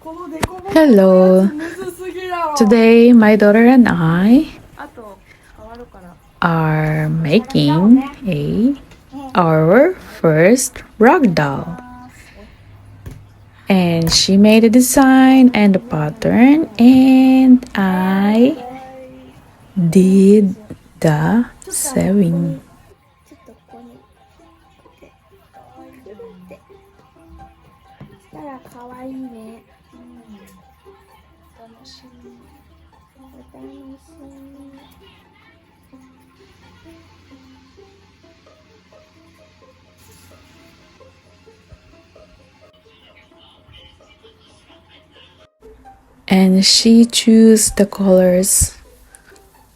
Hello. Today, my daughter and I are making our first rock doll. And she made a design and a pattern, and I did the sewing. And she chose the colors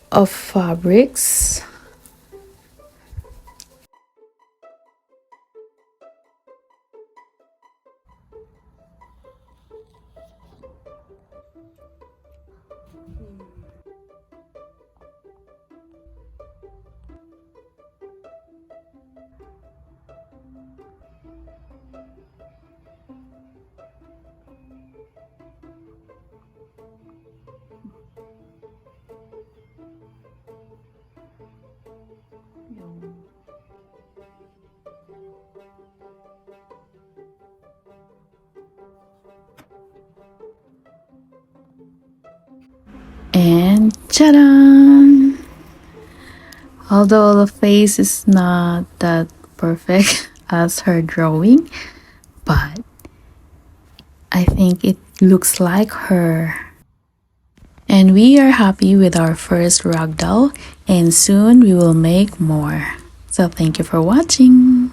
of fabrics. And ta-da! Although the face is not that perfect as her drawing, but I think it looks like her. And we are happy with our first rag doll, and soon we will make more. So thank you for watching.